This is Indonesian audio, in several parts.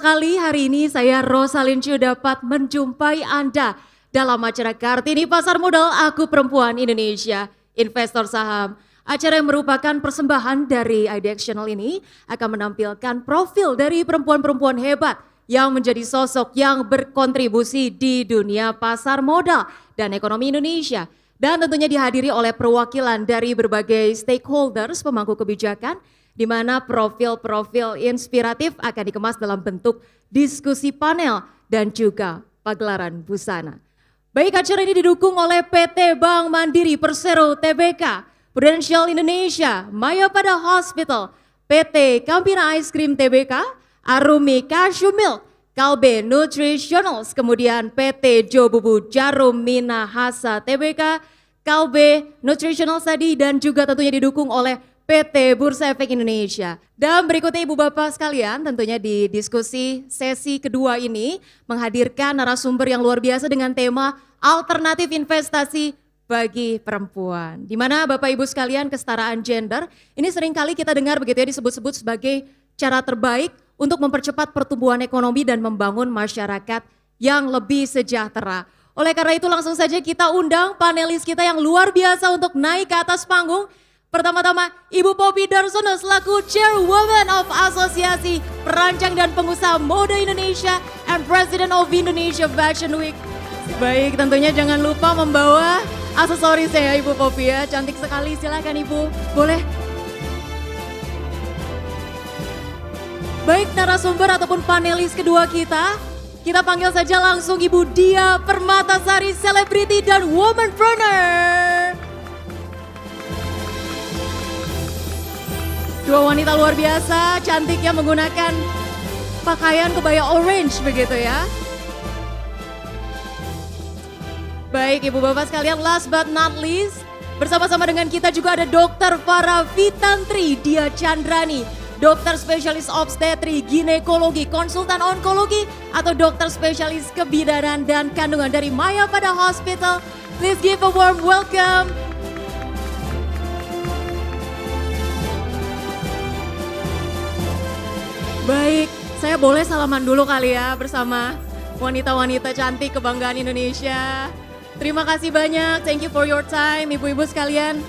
kali hari ini saya Rosalin Chiu dapat menjumpai Anda dalam acara Kartini Pasar Modal Aku Perempuan Indonesia Investor Saham. Acara yang merupakan persembahan dari IDX Channel ini akan menampilkan profil dari perempuan-perempuan hebat yang menjadi sosok yang berkontribusi di dunia pasar modal dan ekonomi Indonesia. Dan tentunya dihadiri oleh perwakilan dari berbagai stakeholders pemangku kebijakan, di mana profil-profil inspiratif akan dikemas dalam bentuk diskusi panel dan juga pagelaran busana. Baik, acara ini didukung oleh PT Bank Mandiri Persero Tbk, Prudential Indonesia, Mayapada Hospital, PT Campina Ice Cream Tbk, Arumi Cashew Milk, Kalbe Nutritionals, kemudian PT Jobubu Jarum Minahasa Tbk, Kalbe Nutritionals tadi, dan juga tentunya didukung oleh PT Bursa Efek Indonesia. Dan berikutnya Ibu Bapak sekalian, tentunya di diskusi sesi kedua ini menghadirkan narasumber yang luar biasa dengan tema alternatif investasi bagi perempuan. Di mana Bapak Ibu sekalian, kesetaraan gender ini seringkali kita dengar begitu ya, disebut-sebut sebagai cara terbaik untuk mempercepat pertumbuhan ekonomi dan membangun masyarakat yang lebih sejahtera. Oleh karena itu langsung saja kita undang panelis kita yang luar biasa untuk naik ke atas panggung. Pertama-tama Ibu Poppy Darsono selaku Chairwoman of Asosiasi Perancang dan Pengusaha Mode Indonesia and President of Indonesia Fashion Week. Baik, tentunya jangan lupa membawa aksesorisnya ya Ibu Poppy ya, cantik sekali, silakan Ibu, boleh. Baik, narasumber ataupun panelis kedua kita panggil saja langsung Ibu Dia Permatasari, selebriti dan womanpreneur. Dua wanita luar biasa, cantik ya, menggunakan pakaian kebaya orange begitu ya. Baik Ibu Bapak sekalian, last but not least, bersama-sama dengan kita juga ada Dr. Farah Fitantri Dia Chandrani, dokter spesialis obstetri, ginekologi, konsultan onkologi, atau dokter spesialis kebidanan dan kandungan dari Mayapada Hospital. Please give a warm welcome. Baik, saya boleh salaman dulu kali ya bersama wanita-wanita cantik kebanggaan Indonesia. Terima kasih banyak, thank you for your time Ibu-ibu sekalian.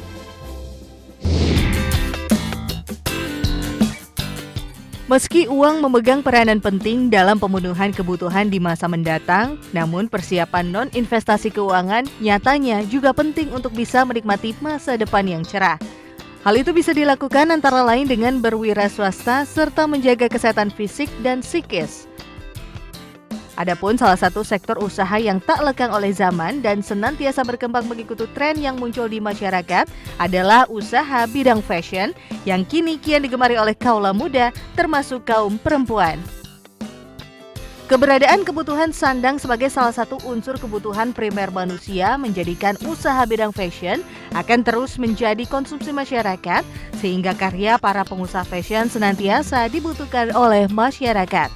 Meski uang memegang peranan penting dalam pemenuhan kebutuhan di masa mendatang, namun persiapan non-investasi keuangan nyatanya juga penting untuk bisa menikmati masa depan yang cerah. Hal itu bisa dilakukan antara lain dengan berwira swasta serta menjaga kesehatan fisik dan psikis. Adapun salah satu sektor usaha yang tak lekang oleh zaman dan senantiasa berkembang mengikuti tren yang muncul di masyarakat adalah usaha bidang fashion yang kini kian digemari oleh kaula muda termasuk kaum perempuan. Keberadaan kebutuhan sandang sebagai salah satu unsur kebutuhan primer manusia menjadikan usaha bidang fashion akan terus menjadi konsumsi masyarakat sehingga karya para pengusaha fashion senantiasa dibutuhkan oleh masyarakat.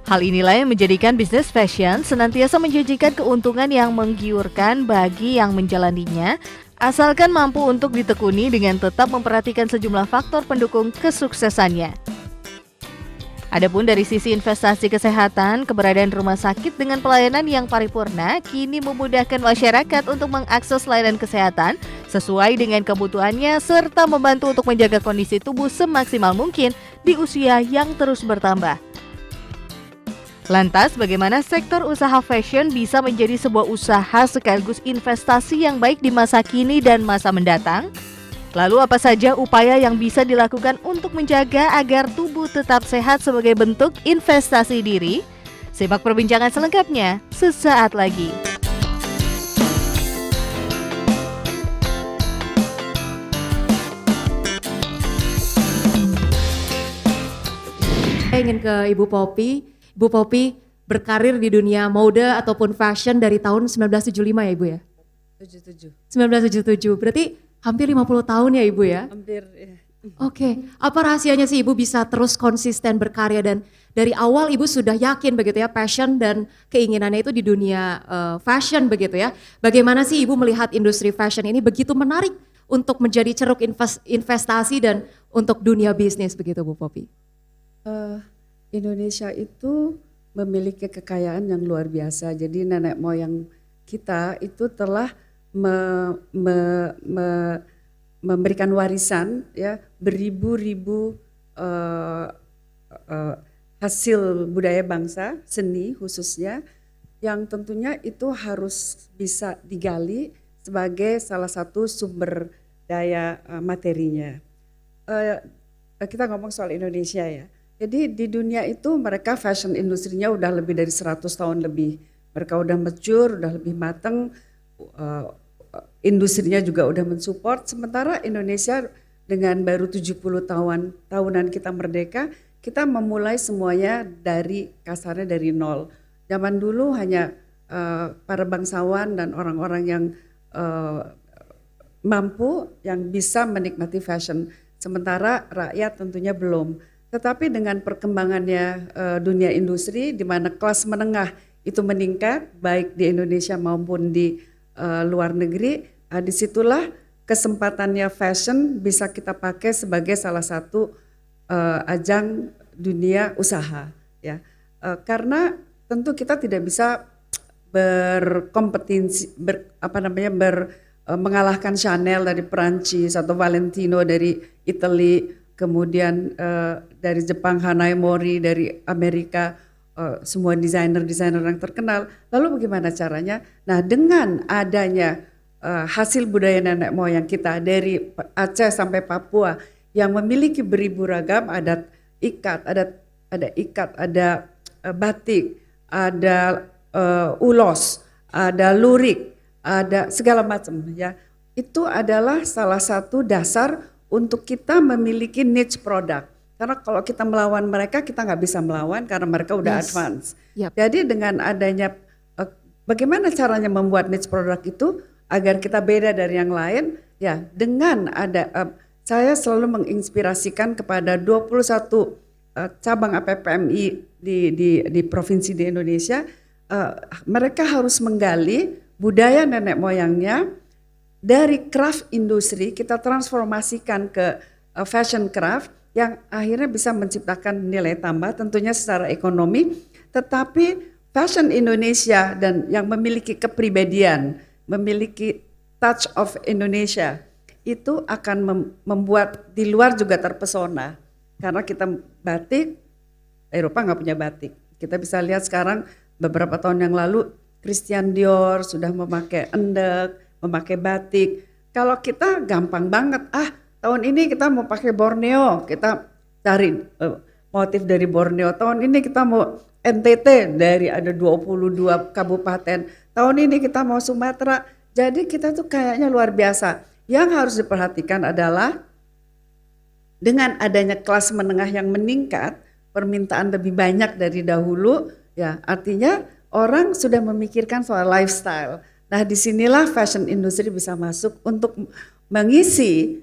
Hal inilah yang menjadikan bisnis fashion senantiasa menjanjikan keuntungan yang menggiurkan bagi yang menjalaninya, asalkan mampu untuk ditekuni dengan tetap memperhatikan sejumlah faktor pendukung kesuksesannya. Adapun dari sisi investasi kesehatan, keberadaan rumah sakit dengan pelayanan yang paripurna kini memudahkan masyarakat untuk mengakses layanan kesehatan sesuai dengan kebutuhannya serta membantu untuk menjaga kondisi tubuh semaksimal mungkin di usia yang terus bertambah. Lantas, bagaimana sektor usaha fashion bisa menjadi sebuah usaha sekaligus investasi yang baik di masa kini dan masa mendatang? Lalu apa saja upaya yang bisa dilakukan untuk menjaga agar tubuh tetap sehat sebagai bentuk investasi diri? Simak perbincangan selengkapnya sesaat lagi. Saya ingin ke Ibu Poppy. Ibu Poppy berkarir di dunia mode ataupun fashion dari tahun 1975 ya Ibu ya? 77. 1977, berarti hampir 50 tahun ya Ibu ya? Hampir ya. Oke, apa rahasianya sih Ibu bisa terus konsisten berkarya dan dari awal Ibu sudah yakin begitu ya passion dan keinginannya itu di dunia fashion begitu ya? Bagaimana sih Ibu melihat industri fashion ini begitu menarik untuk menjadi ceruk investasi dan untuk dunia bisnis begitu Bu Poppy? Indonesia itu memiliki kekayaan yang luar biasa. Jadi nenek moyang kita itu telah memberikan warisan ya beribu-ribu hasil budaya bangsa, seni khususnya, yang tentunya itu harus bisa digali sebagai salah satu sumber daya materinya. Kita ngomong soal Indonesia ya. Jadi di dunia itu mereka fashion industrinya udah lebih dari 100 tahun lebih. Mereka udah mature, udah lebih matang, industrinya juga udah mensupport. Sementara Indonesia dengan baru 70 tahunan kita merdeka, kita memulai semuanya dari kasarnya dari nol. Zaman dulu hanya para bangsawan dan orang-orang yang mampu yang bisa menikmati fashion. Sementara rakyat tentunya belum. Tetapi dengan perkembangannya dunia industri di mana kelas menengah itu meningkat baik di Indonesia maupun di luar negeri, disitulah kesempatannya fashion bisa kita pakai sebagai salah satu ajang dunia usaha ya. Karena tentu kita tidak bisa berkompetisi mengalahkan Chanel dari Perancis atau Valentino dari Italia, kemudian dari Jepang Hanai Mori, dari Amerika semua desainer yang terkenal. Lalu bagaimana caranya? Nah, dengan adanya hasil budaya nenek moyang kita dari Aceh sampai Papua yang memiliki beribu ragam, ada ikat, ada batik, ada ulos, ada lurik, ada segala macam ya. Itu adalah salah satu dasar untuk kita memiliki niche product. Karena kalau kita melawan mereka, kita nggak bisa melawan karena mereka udah advance. Yep. Jadi dengan adanya bagaimana caranya membuat niche product itu agar kita beda dari yang lain, ya dengan ada saya selalu menginspirasikan kepada 21 cabang APPMI di provinsi di Indonesia, mereka harus menggali budaya nenek moyangnya. Dari craft industri kita transformasikan ke fashion craft yang akhirnya bisa menciptakan nilai tambah tentunya secara ekonomi, tetapi fashion Indonesia dan yang memiliki kepribadian, memiliki touch of Indonesia itu akan membuat di luar juga terpesona. Karena kita batik, Eropa nggak punya batik. Kita bisa lihat sekarang beberapa tahun yang lalu Christian Dior sudah memakai endek, memakai batik. Kalau kita gampang banget, tahun ini kita mau pakai Borneo, kita cari motif dari Borneo. Tahun ini kita mau NTT dari ada 22 kabupaten. Tahun ini kita mau Sumatera. Jadi kita tuh kayaknya luar biasa. Yang harus diperhatikan adalah dengan adanya kelas menengah yang meningkat, permintaan lebih banyak dari dahulu, ya artinya orang sudah memikirkan soal lifestyle. Nah, disinilah fashion industry bisa masuk untuk mengisi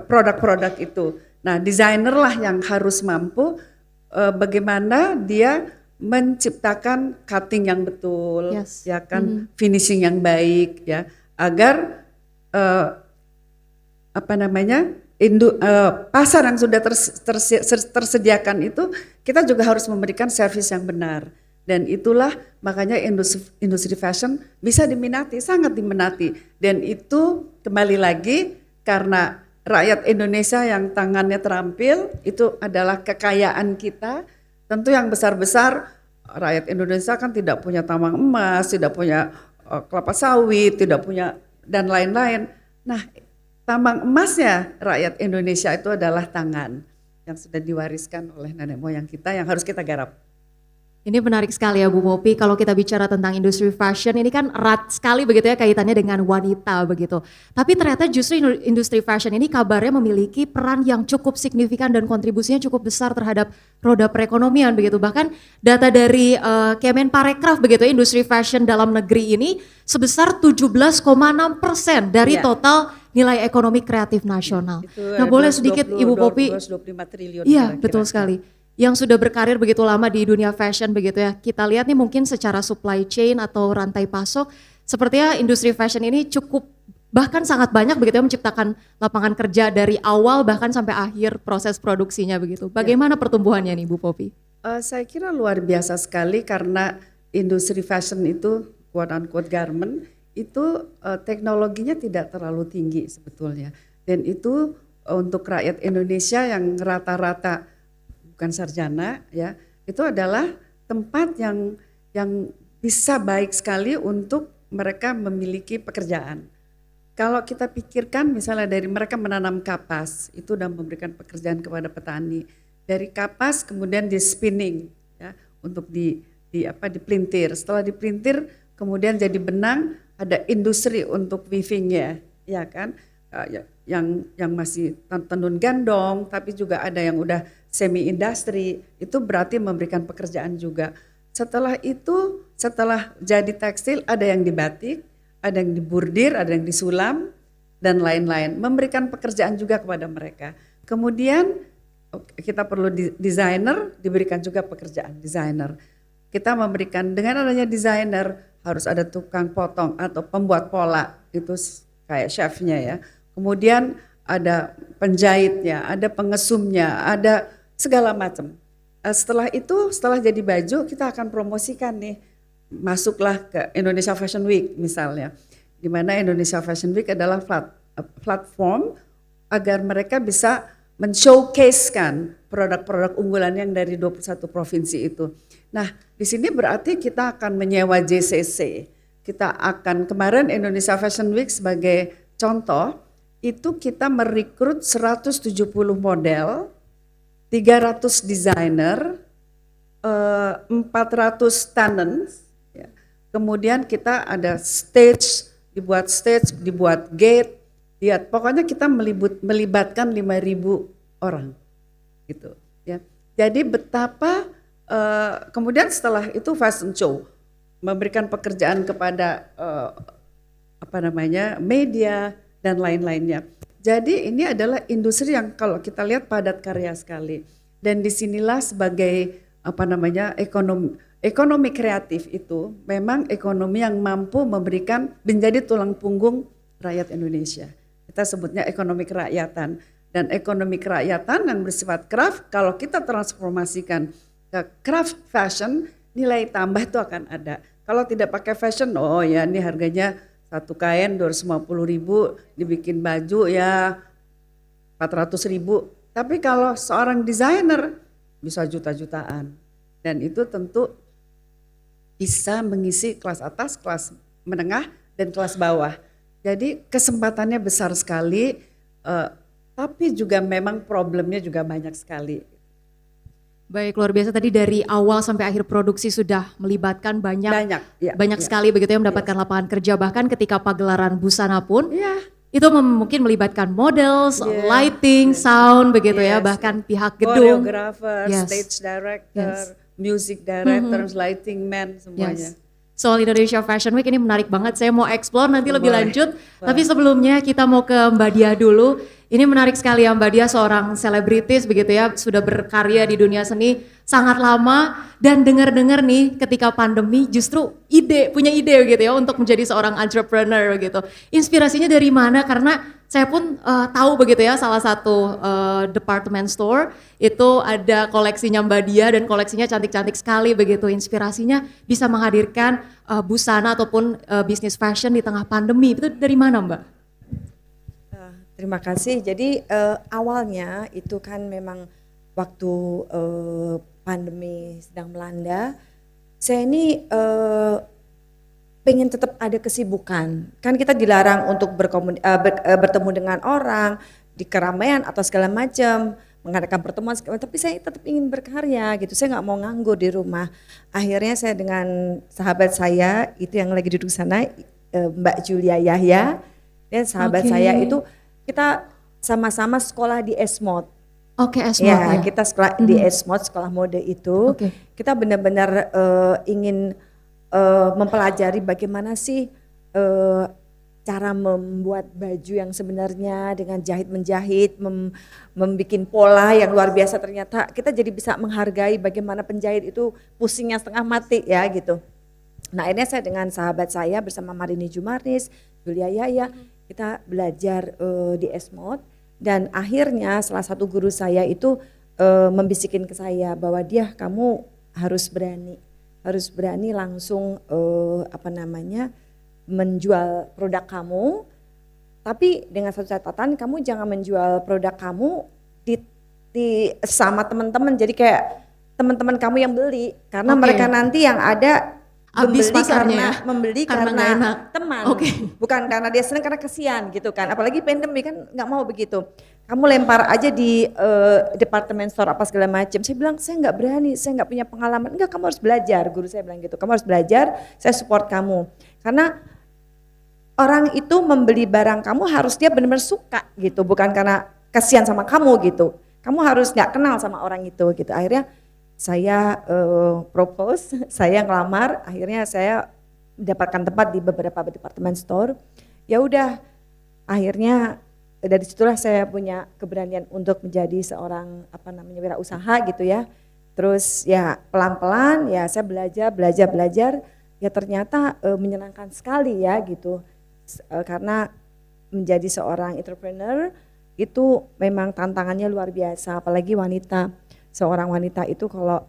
produk-produk itu. Nah, desainer lah yang harus mampu bagaimana dia menciptakan cutting yang betul, ya kan, finishing yang baik, ya, agar pasar yang sudah tersediakan itu kita juga harus memberikan servis yang benar. Dan itulah makanya industri fashion bisa diminati, sangat diminati. Dan itu kembali lagi karena rakyat Indonesia yang tangannya terampil, itu adalah kekayaan kita. Tentu yang besar-besar rakyat Indonesia kan tidak punya tambang emas, tidak punya kelapa sawit, tidak punya dan lain-lain. Nah, tambang emasnya rakyat Indonesia itu adalah tangan yang sudah diwariskan oleh nenek moyang kita yang harus kita garap. Ini menarik sekali ya Bu Popi, kalau kita bicara tentang industri fashion ini kan erat sekali begitu ya kaitannya dengan wanita begitu. Tapi ternyata justru industri fashion ini kabarnya memiliki peran yang cukup signifikan dan kontribusinya cukup besar terhadap roda perekonomian begitu. Bahkan data dari Kemenparekraf begitu ya, industri fashion dalam negeri ini sebesar 17,6% dari total nilai ekonomi kreatif nasional. Nah boleh sedikit Ibu Popi, 25 triliun. Iya betul sekali. Yang sudah berkarir begitu lama di dunia fashion begitu ya, kita lihat nih mungkin secara supply chain atau rantai pasok, sepertinya industri fashion ini cukup bahkan sangat banyak begitu ya menciptakan lapangan kerja dari awal bahkan sampai akhir proses produksinya begitu. Bagaimana pertumbuhannya nih Bu Popi? Saya kira luar biasa sekali karena industri fashion itu quote unquote garment itu teknologinya tidak terlalu tinggi sebetulnya, dan itu untuk rakyat Indonesia yang rata-rata bukan sarjana ya, itu adalah tempat yang bisa baik sekali untuk mereka memiliki pekerjaan. Kalau kita pikirkan misalnya dari mereka menanam kapas, itu sudah memberikan pekerjaan kepada petani. Dari kapas kemudian di spinning ya, untuk dipelintir. Setelah dipelintir kemudian jadi benang, ada industri untuk weavingnya, ya kan? Yang masih tenun gandong, tapi juga ada yang udah semi industri, itu berarti memberikan pekerjaan juga. Setelah itu, setelah jadi tekstil ada yang dibatik, ada yang dibordir, ada yang disulam, dan lain-lain. Memberikan pekerjaan juga kepada mereka. Kemudian kita perlu desainer, diberikan juga pekerjaan desainer. Kita memberikan, dengan adanya desainer, harus ada tukang potong atau pembuat pola, itu kayak chefnya ya. Kemudian ada penjahitnya, ada pengesumnya, ada segala macam. Setelah itu, setelah jadi baju, kita akan promosikan nih. Masuklah ke Indonesia Fashion Week misalnya, di mana Indonesia Fashion Week adalah platform agar mereka bisa men-showcase-kan produk-produk unggulan yang dari 21 provinsi itu. Nah, di sini berarti kita akan menyewa JCC. Kita akan, kemarin Indonesia Fashion Week sebagai contoh, itu kita merekrut 170 model, 300 desainer, 400 talents. Kemudian kita ada stage, dibuat gate, lihat pokoknya kita melibatkan 5.000 orang, gitu ya. Jadi betapa kemudian setelah itu fashion show, memberikan pekerjaan kepada media dan lain-lainnya. Jadi ini adalah industri yang kalau kita lihat padat karya sekali, dan disinilah sebagai ekonomi kreatif itu memang ekonomi yang mampu menjadi tulang punggung rakyat Indonesia. Kita sebutnya ekonomi kerakyatan, dan ekonomi kerakyatan yang bersifat craft, kalau kita transformasikan ke craft fashion, nilai tambah itu akan ada. Kalau tidak pakai fashion, oh ya ini harganya satu kain 250.000, dibikin baju ya 400.000. Tapi kalau seorang desainer bisa juta-jutaan, dan itu tentu bisa mengisi kelas atas, kelas menengah, dan kelas bawah. Jadi kesempatannya besar sekali, tapi juga memang problemnya juga banyak sekali. Baik, luar biasa tadi dari awal sampai akhir produksi sudah melibatkan banyak sekali begitu ya, mendapatkan lapangan kerja, bahkan ketika pagelaran busana pun itu mungkin melibatkan model, lighting, sound begitu ya, bahkan pihak gedung, koreografer, stage director, music director, lighting man, semuanya. Soal Indonesia Fashion Week ini menarik banget, saya mau explore nanti lebih lanjut. Tapi sebelumnya kita mau ke Mbak Dia dulu. Ini menarik sekali ya, Mbak Dia seorang selebritis begitu ya, sudah berkarya di dunia seni sangat lama, dan dengar-dengar nih ketika pandemi justru punya ide gitu ya untuk menjadi seorang entrepreneur begitu. Inspirasinya dari mana? Karena saya pun tahu begitu ya, salah satu department store itu ada koleksinya Mbak Dia, dan koleksinya cantik-cantik sekali begitu. Inspirasinya bisa menghadirkan busana ataupun bisnis fashion di tengah pandemi, itu dari mana Mbak? Terima kasih. Jadi awalnya itu kan memang waktu pandemi sedang melanda, saya ini pengen tetap ada kesibukan. Kan kita dilarang untuk bertemu dengan orang di keramaian atau segala macam, mengadakan pertemuan, tapi saya tetap ingin berkarya gitu. Saya nggak mau nganggur di rumah. Akhirnya saya dengan sahabat saya itu yang lagi duduk sana, Mbak Julia Yahya, dan sahabat saya itu kita sama-sama sekolah di Esmod. Esmod ya. Kita sekolah di Esmod, sekolah mode itu. Kita benar-benar ingin mempelajari bagaimana sih cara membuat baju yang sebenarnya dengan jahit-menjahit, membuat pola yang luar biasa. Ternyata kita jadi bisa menghargai bagaimana penjahit itu pusingnya setengah mati ya gitu. Nah akhirnya saya dengan sahabat saya bersama Marini Jumarnis, Julia Yahya, kita belajar di S-Mode, dan akhirnya salah satu guru saya itu membisikin ke saya bahwa kamu harus berani langsung menjual produk kamu, tapi dengan satu catatan, kamu jangan menjual produk kamu di sama teman-teman, jadi kayak teman-teman kamu yang beli, karena mereka nanti yang ada habis pasarnya, membeli karena karena teman, bukan karena dia senang, karena kesian gitu kan. Apalagi pandemi kan nggak mau begitu. Kamu lempar aja di department store apa segala macam. Saya bilang saya nggak berani, saya nggak punya pengalaman. Enggak, kamu harus belajar. Guru saya bilang gitu. Kamu harus belajar. Saya support kamu. Karena orang itu membeli barang kamu harus dia benar-benar suka gitu, bukan karena kesian sama kamu gitu. Kamu harus nggak kenal sama orang itu gitu. Akhirnya saya propose, saya ngelamar, akhirnya saya mendapatkan tempat di beberapa department store. Ya udah, akhirnya dari situlah saya punya keberanian untuk menjadi seorang wirausaha gitu ya. Terus ya pelan-pelan ya saya belajar, ya ternyata menyenangkan sekali ya gitu. Karena menjadi seorang entrepreneur itu memang tantangannya luar biasa, apalagi wanita. Seorang wanita itu kalau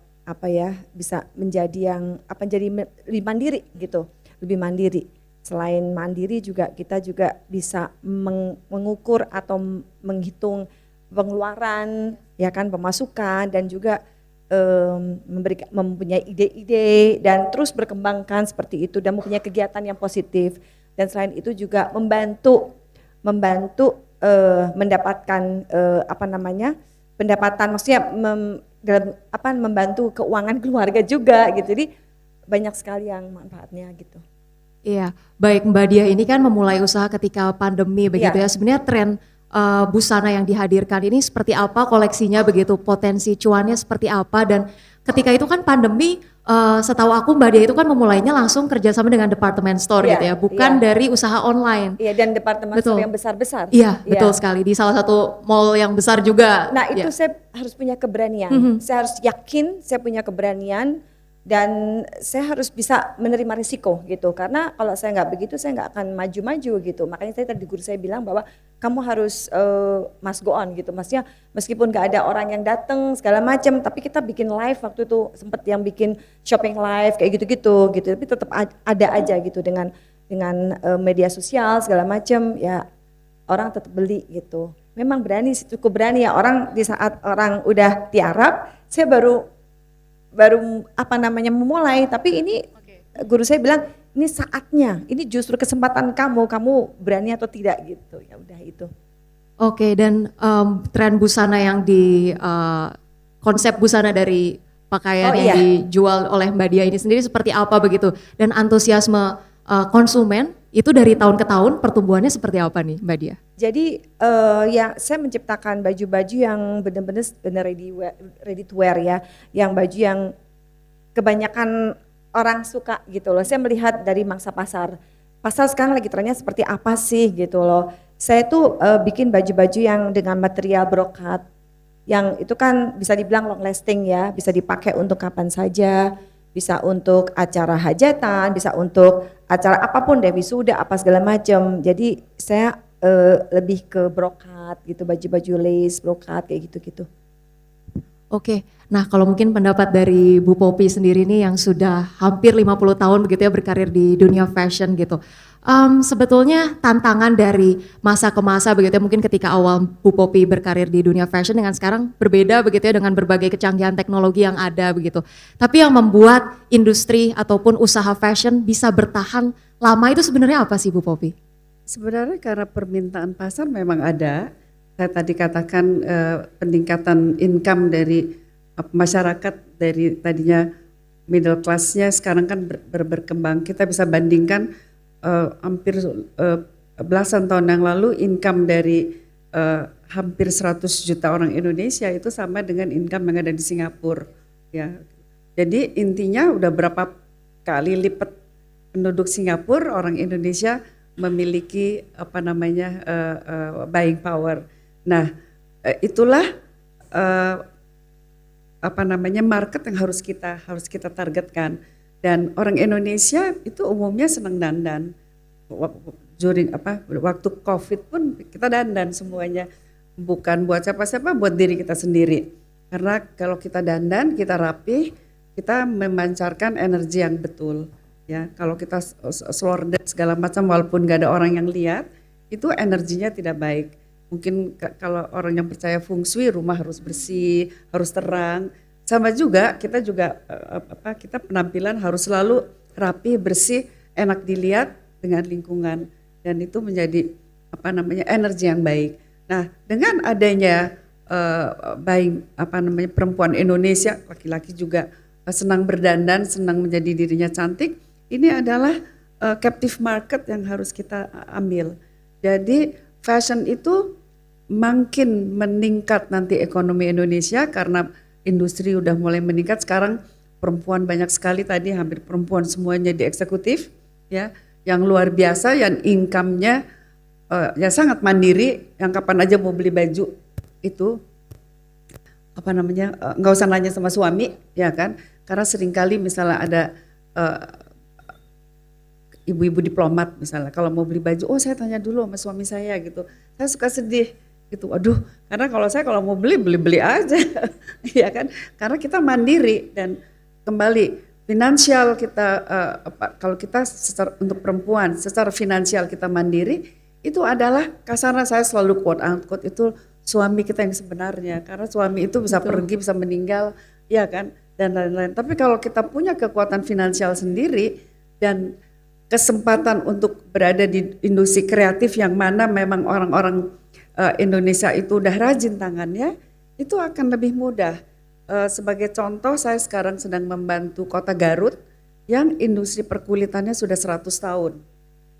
bisa menjadi jadi lebih mandiri gitu, lebih mandiri. Selain mandiri juga kita juga bisa mengukur atau menghitung pengeluaran, ya kan, pemasukan, dan juga mempunyai ide-ide dan terus berkembangkan seperti itu, dan mempunyai kegiatan yang positif. Dan selain itu juga membantu mendapatkan pendapatan, maksudnya membantu keuangan keluarga juga gitu. Jadi banyak sekali yang manfaatnya gitu. Iya, baik Mbak Diah, ini kan memulai usaha ketika pandemi begitu ya. Sebenarnya tren busana yang dihadirkan ini seperti apa, koleksinya begitu, potensi cuannya seperti apa, dan ketika itu kan pandemi, setahu aku Mbak Diah itu kan memulainya langsung kerjasama dengan department store gitu ya, bukan dari usaha online. Iya, dan departemen store yang besar-besar. Iya, betul sekali, di salah satu mall yang besar juga. Nah itu saya harus punya keberanian, saya harus yakin saya punya keberanian, dan saya harus bisa menerima risiko gitu, karena kalau saya nggak begitu saya nggak akan maju-maju gitu. Makanya tadi guru saya bilang bahwa kamu harus must go on gitu, maksudnya meskipun nggak ada orang yang datang segala macam, tapi kita bikin live waktu itu, sempat yang bikin shopping live kayak gitu, tapi tetap ada aja gitu dengan media sosial segala macam, ya orang tetap beli gitu. Memang berani, cukup berani ya, orang di saat orang udah tiarap, saya baru memulai, tapi ini guru saya bilang ini saatnya, ini justru kesempatan kamu berani atau tidak gitu. Ya udah itu. Oke, dan tren busana yang konsep busana dari pakaian yang dijual oleh Mbak Diah ini sendiri seperti apa begitu, dan antusiasme konsumen itu dari tahun ke tahun pertumbuhannya seperti apa nih Mbak Diah? Jadi yang saya menciptakan baju-baju yang benar-benar ready to wear ya, yang baju yang kebanyakan orang suka gitu loh. Saya melihat dari mangsa pasar sekarang lagi trennya seperti apa sih gitu loh. Saya tuh bikin baju-baju yang dengan material brokat, yang itu kan bisa dibilang long lasting ya, bisa dipakai untuk kapan saja, bisa untuk acara hajatan, bisa untuk acara apapun deh, wisuda apa segala macam. Jadi saya lebih ke brokat gitu, baju-baju lace, brokat kayak gitu-gitu. Oke, nah kalau mungkin pendapat dari Bu Poppy sendiri nih yang sudah hampir 50 tahun begitu ya berkarir di dunia fashion gitu. Sebetulnya tantangan dari masa ke masa begitu ya, mungkin ketika awal Bu Poppy berkarir di dunia fashion dengan sekarang berbeda begitu ya, dengan berbagai kecanggihan teknologi yang ada begitu. Tapi yang membuat industri ataupun usaha fashion bisa bertahan lama itu sebenarnya apa sih Bu Poppy? Sebenarnya karena permintaan pasar memang ada. Saya tadi katakan peningkatan income dari masyarakat, dari tadinya middle class-nya sekarang kan berkembang. Kita bisa bandingkan hampir belasan tahun yang lalu income dari hampir 100 juta orang Indonesia itu sama dengan income yang ada di Singapura. Ya, jadi intinya udah berapa kali lipat penduduk Singapura, orang Indonesia memiliki buying power. Nah, itulah market yang harus kita targetkan. Dan orang Indonesia itu umumnya senang dandan. during waktu COVID pun kita dandan semuanya, bukan buat siapa-siapa, buat diri kita sendiri. Karena kalau kita dandan, kita rapi, kita memancarkan energi yang betul. Ya, kalau kita slordet segala macam walaupun gak ada orang yang lihat, itu energinya tidak baik. Mungkin kalau orang yang percaya feng shui, rumah harus bersih, harus terang. Sama juga kita kita penampilan harus selalu rapi, bersih, enak dilihat dengan lingkungan, dan itu menjadi energi yang baik. Nah, dengan adanya perempuan Indonesia, laki-laki juga senang berdandan, senang menjadi dirinya cantik, ini adalah captive market yang harus kita ambil. Jadi fashion itu makin meningkat nanti ekonomi Indonesia karena industri udah mulai meningkat. Sekarang perempuan banyak sekali, tadi hampir perempuan semuanya di eksekutif, ya, yang luar biasa, yang income-nya ya sangat mandiri, yang kapan aja mau beli baju itu nggak usah nanya sama suami, ya kan? Karena seringkali misalnya ada ibu-ibu diplomat misalnya, kalau mau beli baju, saya tanya dulu sama suami saya gitu. Saya suka sedih gitu, aduh, karena kalau mau beli aja, ya kan? Karena kita mandiri, dan kembali finansial kita, kalau kita untuk perempuan secara finansial kita mandiri, itu adalah kasarnya saya selalu quote unquote itu suami kita yang sebenarnya, karena suami itu bisa pergi, bisa meninggal, ya kan, dan lain-lain. Tapi kalau kita punya kekuatan finansial sendiri dan kesempatan untuk berada di industri kreatif yang mana memang orang-orang Indonesia itu udah rajin tangannya, itu akan lebih mudah. Sebagai contoh, saya sekarang sedang membantu Kota Garut yang industri perkulitannya sudah 100 tahun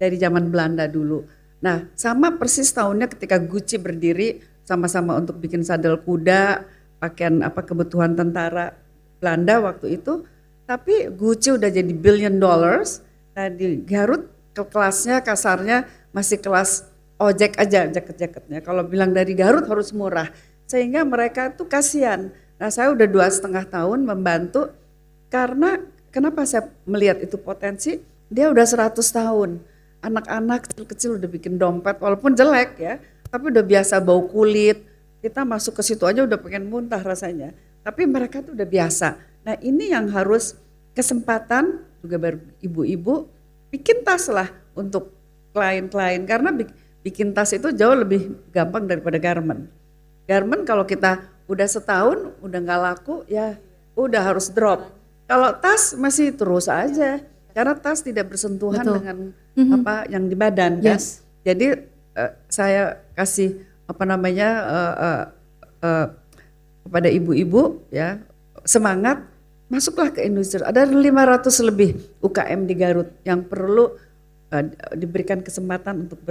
dari zaman Belanda dulu. Nah, sama persis tahunnya ketika Gucci berdiri, sama-sama untuk bikin sadel kuda, pakaian kebutuhan tentara Belanda waktu itu. Tapi Gucci udah jadi $1 billion. Nah, di Garut kelasnya kasarnya masih kelas ojek aja, jaket-jaketnya. Kalau bilang dari Garut harus murah, sehingga mereka tuh kasihan. Nah, saya udah 2,5 tahun membantu, karena kenapa saya melihat itu potensi, dia udah 100 tahun. Anak-anak kecil-kecil udah bikin dompet, walaupun jelek ya, tapi udah biasa bau kulit. Kita masuk ke situ aja udah pengen muntah rasanya. Tapi mereka tuh udah biasa. Nah, ini yang harus kesempatan juga baru ibu-ibu bikin tas lah untuk klien-klien, karena bikin tas itu jauh lebih gampang daripada garment. Garment kalau kita udah setahun udah nggak laku, ya udah harus drop. Kalau tas masih terus aja, karena tas tidak bersentuhan dengan yang di badan kan. Yes. Jadi saya kasih kepada ibu-ibu ya, semangat, masuklah ke industri. Ada 500 lebih UKM di Garut yang perlu diberikan kesempatan untuk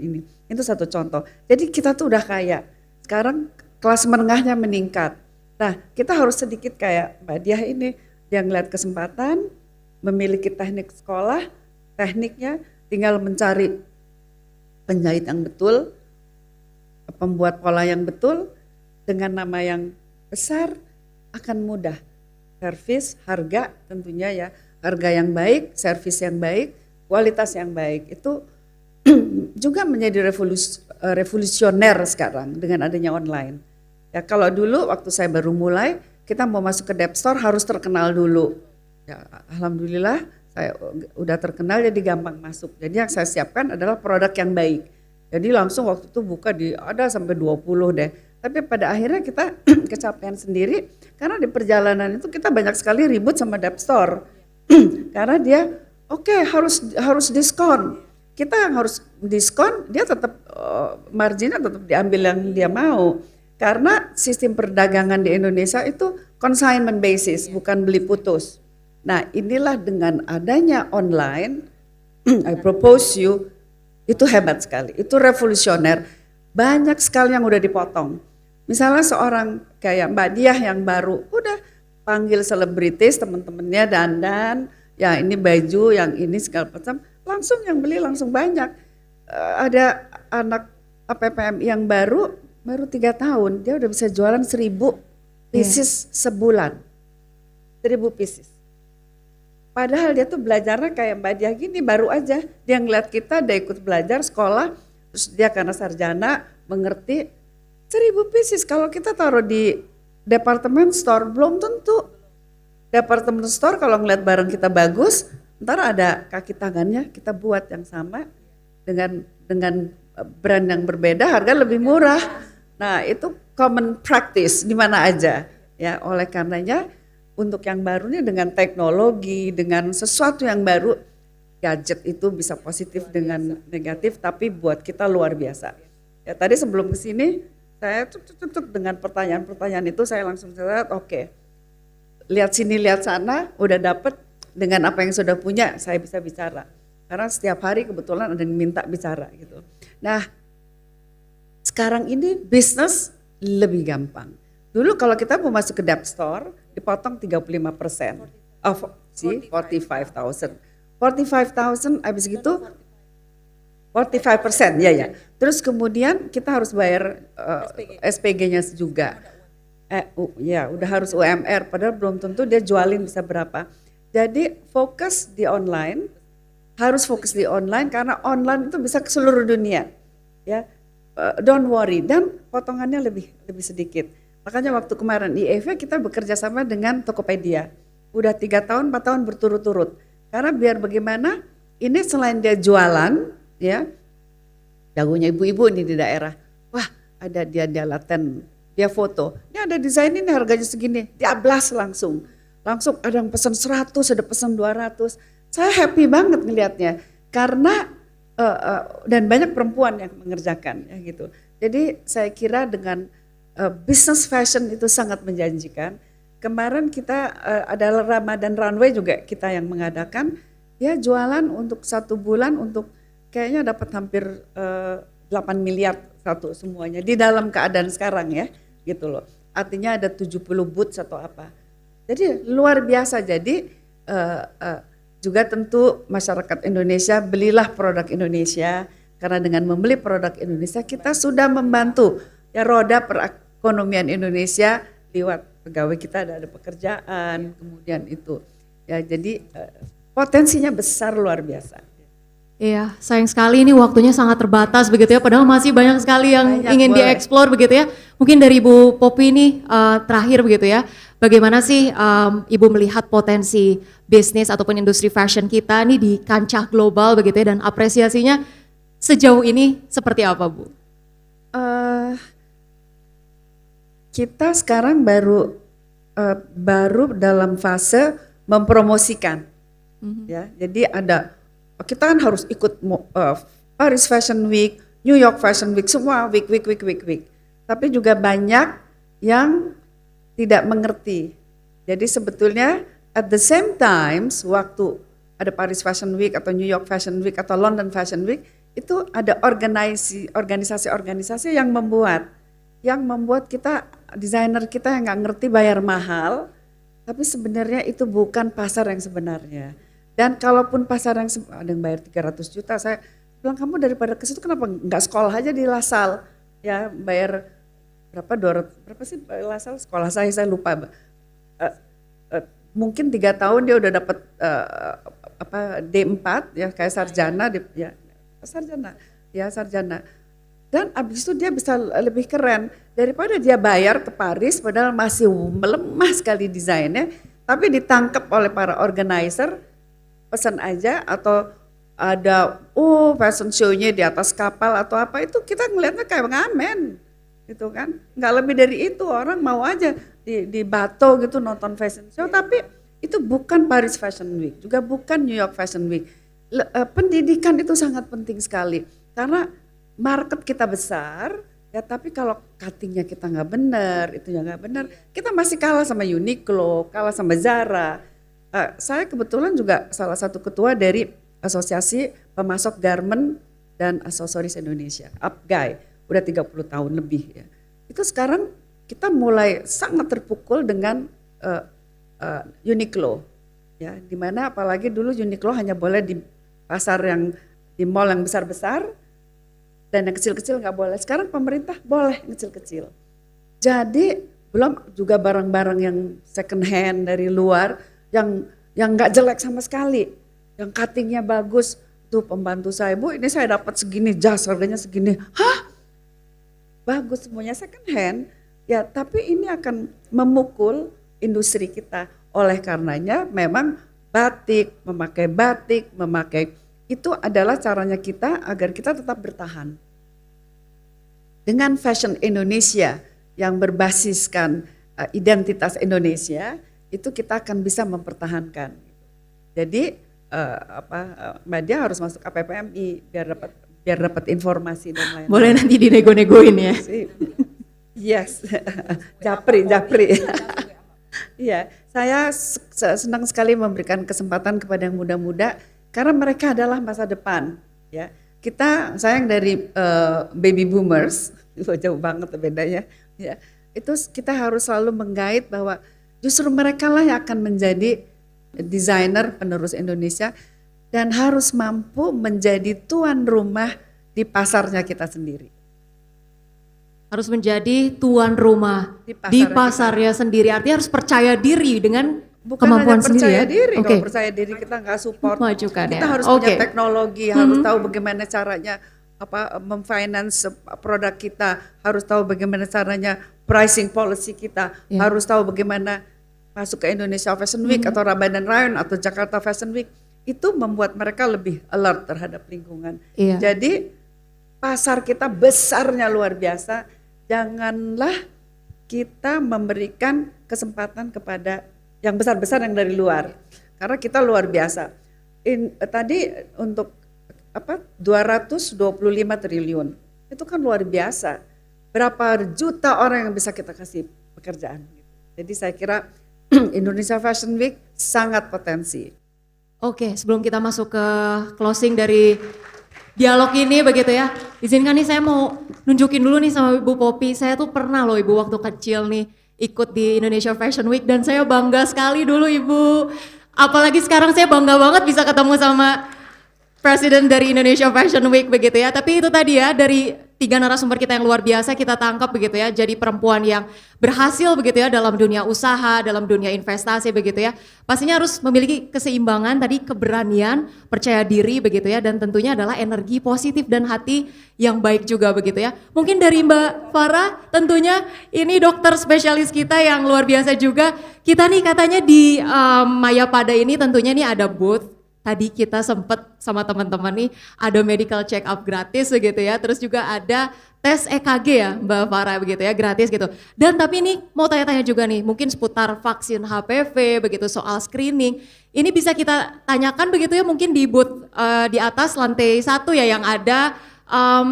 ini. Itu satu contoh. Jadi kita tuh udah kaya. Sekarang kelas menengahnya meningkat. Nah, kita harus sedikit kayak Mbak Diah ini, yang lihat kesempatan, memiliki teknik sekolah, tekniknya tinggal mencari penjahit yang betul, pembuat pola yang betul, dengan nama yang besar, akan mudah. Servis, harga tentunya ya, harga yang baik, servis yang baik, kualitas yang baik, itu juga menjadi revolusioner sekarang dengan adanya online. Ya, kalau dulu waktu saya baru mulai, kita mau masuk ke Dep Store harus terkenal dulu. Ya, alhamdulillah saya udah terkenal, jadi gampang masuk. Jadi yang saya siapkan adalah produk yang baik. Jadi langsung waktu itu buka ada sampai 20 deh. Tapi pada akhirnya kita kecapean sendiri, karena di perjalanan itu kita banyak sekali ribut sama Dep Store. Karena dia harus diskon. Kita yang harus diskon, dia tetap marginnya tetap diambil yang dia mau. Karena sistem perdagangan di Indonesia itu consignment basis, bukan beli putus. Nah, inilah dengan adanya online, I propose you, itu hebat sekali, itu revolusioner. Banyak sekali yang udah dipotong. Misalnya seorang kayak Mbak Diah yang baru, udah panggil selebritis, teman-temannya dandan, ya ini baju, yang ini segala macam, langsung yang beli langsung banyak. Ada anak APPM yang baru 3 tahun, dia udah bisa jualan 1.000 pieces sebulan. 1.000 pieces. Padahal dia tuh belajarnya kayak Mbak Dia gini, baru aja dia ngeliat kita, dia ikut belajar sekolah, terus dia karena sarjana mengerti 1.000 pieces. Kalau kita taruh di department store belum tentu. Department store kalau ngeliat barang kita bagus, ntar ada kaki tangannya kita buat yang sama dengan brand yang berbeda, harga lebih murah. Nah itu common practice di mana aja ya. Oleh karenanya untuk yang baru nih dengan teknologi, dengan sesuatu yang baru, gadget itu bisa positif dengan negatif, tapi buat kita luar biasa. Ya tadi sebelum kesini saya tuk dengan pertanyaan-pertanyaan itu saya langsung lihat, oke, lihat sini lihat sana, udah dapet dengan apa yang sudah punya saya bisa bicara. Karena setiap hari kebetulan ada yang minta bicara gitu. Nah sekarang ini bisnis lebih gampang. Dulu kalau kita mau masuk ke Dep Store, dipotong 35%. Oh, 45,000. 45,000 habis gitu 45%, ya. Terus kemudian kita harus bayar SPG-nya juga. Ya, udah harus UMR, padahal belum tentu dia jualin bisa berapa. Jadi fokus di online, harus fokus di online karena online itu bisa ke seluruh dunia. Ya, don't worry, dan potongannya lebih sedikit. Makanya waktu kemarin IEV kita bekerja sama dengan Tokopedia. Udah 3 tahun, 4 tahun berturut-turut. Karena biar bagaimana, ini selain dia jualan, ya, jagonya ibu-ibu nih di daerah. Wah, ada dia laten, dia foto. Ini ada desain ini harganya segini, dia blast langsung. Langsung ada yang pesan 100, ada pesan 200. Saya happy banget ngelihatnya. Karena, dan banyak perempuan yang mengerjakan, ya gitu. Jadi saya kira dengan business fashion itu sangat menjanjikan. Kemarin kita ada Ramadan Runway juga kita yang mengadakan. Ya jualan untuk 1 bulan untuk kayaknya dapat hampir 8 miliar satu semuanya. Di dalam keadaan sekarang ya gitu loh. Artinya ada 70 booths atau apa. Jadi luar biasa. Jadi juga tentu masyarakat Indonesia belilah produk Indonesia. Karena dengan membeli produk Indonesia kita sudah membantu ya roda perekonomian Indonesia lewat pegawai kita ada pekerjaan, kemudian itu ya jadi potensinya besar luar biasa. Iya, sayang sekali ini waktunya sangat terbatas begitu ya, padahal masih banyak sekali yang ingin dieksplor begitu ya. Mungkin dari Ibu Poppy ini terakhir begitu ya, bagaimana sih Ibu melihat potensi bisnis ataupun industri fashion kita nih di kancah global begitu ya, dan apresiasinya sejauh ini seperti apa Bu? Kita sekarang baru dalam fase mempromosikan, ya. Jadi kita kan harus ikut Paris Fashion Week, New York Fashion Week, semua week. Tapi juga banyak yang tidak mengerti. Jadi sebetulnya at the same time, waktu ada Paris Fashion Week atau New York Fashion Week atau London Fashion Week, itu ada organisasi-organisasi yang membuat kita desainer kita yang nggak ngerti bayar mahal, tapi sebenarnya itu bukan pasar yang sebenarnya. Dan kalaupun pasar yang ada yang bayar 300 juta, saya bilang kamu daripada ke situ kenapa nggak sekolah aja di LaSalle, ya bayar berapa sih LaSalle sekolah saya lupa. Mungkin 3 tahun dia udah dapat D4 ya kayak sarjana, sarjana. Dan abis itu dia bisa lebih keren daripada dia bayar ke Paris padahal masih melemah sekali desainnya, tapi ditangkap oleh para organizer, pesan aja atau ada fashion show-nya di atas kapal atau apa, itu kita ngelihatnya kayak ngamen gitu kan. Nggak lebih dari itu, orang mau aja di Bato gitu nonton fashion show, tapi itu bukan Paris Fashion Week, juga bukan New York Fashion Week. Pendidikan itu sangat penting sekali karena market kita besar, ya tapi kalau cuttingnya kita nggak benar, itunya nggak benar, kita masih kalah sama Uniqlo, kalah sama Zara. Saya kebetulan juga salah satu ketua dari Asosiasi Pemasok Garment dan Aksesoris Indonesia, APGAI, udah 30 tahun lebih ya. Itu sekarang kita mulai sangat terpukul dengan Uniqlo, ya, dimana apalagi dulu Uniqlo hanya boleh di pasar yang di mall yang besar-besar, dan yang kecil-kecil nggak boleh. Sekarang pemerintah boleh kecil-kecil. Jadi belum juga barang-barang yang second hand dari luar yang yang nggak jelek sama sekali, yang cuttingnya bagus. Tuh pembantu saya, Bu ini saya dapat segini, jas harganya segini. Hah? Bagus semuanya second hand. Ya tapi ini akan memukul industri kita. Oleh karenanya memang memakai itu adalah caranya kita agar kita tetap bertahan. Dengan fashion Indonesia yang berbasiskan identitas Indonesia, itu kita akan bisa mempertahankan. Jadi Mbak Dia harus masuk KPPMI biar dapat informasi dan lain-lain. Boleh nanti dinego-negoin ya. Yes, Japri. Iya, saya senang sekali memberikan kesempatan kepada yang muda-muda karena mereka adalah masa depan. Ya, saya yang dari baby boomers, jauh banget bedanya. Ya, itu kita harus selalu menggait bahwa justru mereka lah yang akan menjadi desainer penerus Indonesia dan harus mampu menjadi tuan rumah di pasarnya kita sendiri. Harus menjadi tuan rumah di pasarnya sendiri. Artinya harus percaya diri dengan kemampuan sendiri ya. Kalau percaya diri kita nggak support, majukan kita harus punya teknologi, harus tahu bagaimana caranya memfinance produk kita, harus tahu bagaimana caranya pricing policy kita, harus tahu bagaimana masuk ke Indonesia Fashion Week atau Ramadan Rayaan atau Jakarta Fashion Week, itu membuat mereka lebih alert terhadap lingkungan. Jadi pasar kita besarnya luar biasa, janganlah kita memberikan kesempatan kepada yang besar-besar yang dari luar, karena kita luar biasa. Tadi untuk 225 triliun, itu kan luar biasa. Berapa juta orang yang bisa kita kasih pekerjaan. Jadi saya kira Indonesia Fashion Week sangat potensi. Oke, sebelum kita masuk ke closing dari dialog ini begitu ya, izinkan nih saya mau nunjukin dulu nih sama Ibu Poppy, saya tuh pernah loh Ibu waktu kecil nih ikut di Indonesia Fashion Week dan saya bangga sekali dulu Ibu. Apalagi sekarang saya bangga banget bisa ketemu sama Presiden dari Indonesia Fashion Week begitu ya. Tapi itu tadi ya, dari 3 narasumber kita yang luar biasa kita tangkap begitu ya, jadi perempuan yang berhasil begitu ya dalam dunia usaha, dalam dunia investasi begitu ya. Pastinya harus memiliki keseimbangan tadi, keberanian, percaya diri begitu ya, dan tentunya adalah energi positif dan hati yang baik juga begitu ya. Mungkin dari Mbak Farah tentunya ini dokter spesialis kita yang luar biasa juga. Kita nih katanya di Mayapada ini tentunya nih ada booth. Tadi kita sempet sama teman-teman nih ada medical check up gratis begitu ya, terus juga ada tes EKG ya Mbak Farah begitu ya, gratis gitu. Dan tapi ini mau tanya-tanya juga nih, mungkin seputar vaksin HPV begitu, soal screening. Ini bisa kita tanyakan begitu ya, mungkin di booth di atas lantai 1 ya yang ada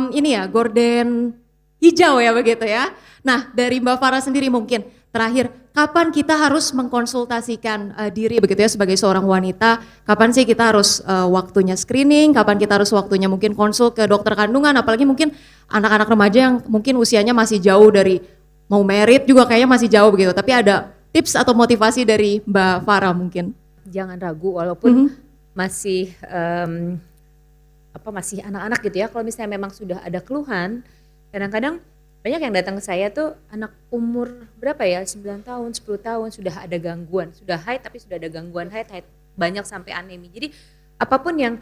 ini ya gorden hijau ya begitu ya. Nah dari Mbak Farah sendiri mungkin terakhir, kapan kita harus mengkonsultasikan diri begitu ya sebagai seorang wanita? Kapan sih kita harus waktunya screening? Kapan kita harus waktunya mungkin konsul ke dokter kandungan? Apalagi mungkin anak-anak remaja yang mungkin usianya masih jauh dari mau merit juga kayaknya masih jauh begitu. Tapi ada tips atau motivasi dari Mbak Farah mungkin? Jangan ragu walaupun masih masih anak-anak gitu ya. Kalau misalnya memang sudah ada keluhan, kadang-kadang banyak yang datang ke saya tuh anak umur berapa ya, 9 tahun, 10 tahun sudah ada gangguan, sudah haid tapi sudah ada gangguan haid banyak sampai anemi. Jadi apapun yang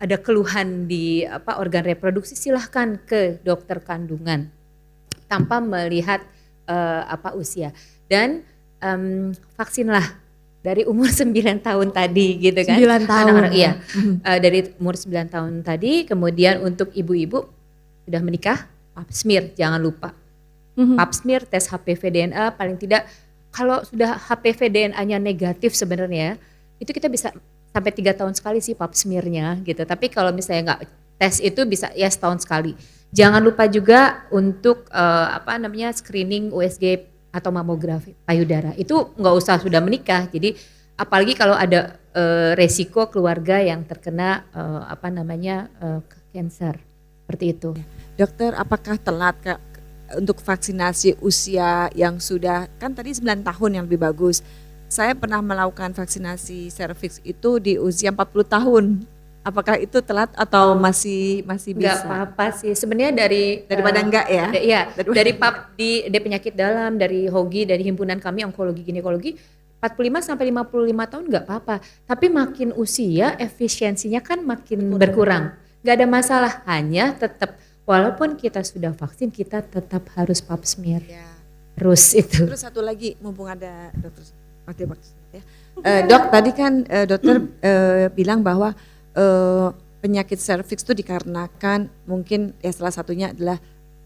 ada keluhan di organ reproduksi silahkan ke dokter kandungan tanpa melihat usia. Dan vaksinlah dari umur 9 tahun tadi gitu kan. 9 tahun. Anak-anak iya. Dari umur 9 tahun tadi, kemudian untuk ibu-ibu sudah menikah, pap smear jangan lupa. Pap smear, tes HPV DNA, paling tidak kalau sudah HPV DNA-nya negatif sebenarnya, itu kita bisa sampai 3 tahun sekali sih pap smear-nya gitu. Tapi kalau misalnya nggak tes itu bisa ya setahun sekali. Jangan lupa juga untuk screening USG atau mamografi payudara. Itu nggak usah sudah menikah. Jadi apalagi kalau ada resiko keluarga yang terkena kanker. Seperti itu. Dokter, apakah telat untuk vaksinasi usia yang sudah, kan tadi 9 tahun yang lebih bagus. Saya pernah melakukan vaksinasi serviks itu di usia 40 tahun. Apakah itu telat atau masih bisa? Enggak apa-apa sih. Sebenarnya daripada enggak ya? Dari PAP di penyakit dalam, dari HOGI, dari himpunan kami onkologi ginekologi, 45 sampai 55 tahun nggak apa-apa, tapi makin usia efisiensinya kan makin berkurang. Nggak ada masalah, hanya tetap walaupun kita sudah vaksin kita tetap harus pap smear. Ya. Terus itu. Terus satu lagi, mumpung ada dokter ya. Dok, tadi kan dokter bilang bahwa penyakit serviks itu dikarenakan mungkin ya salah satunya adalah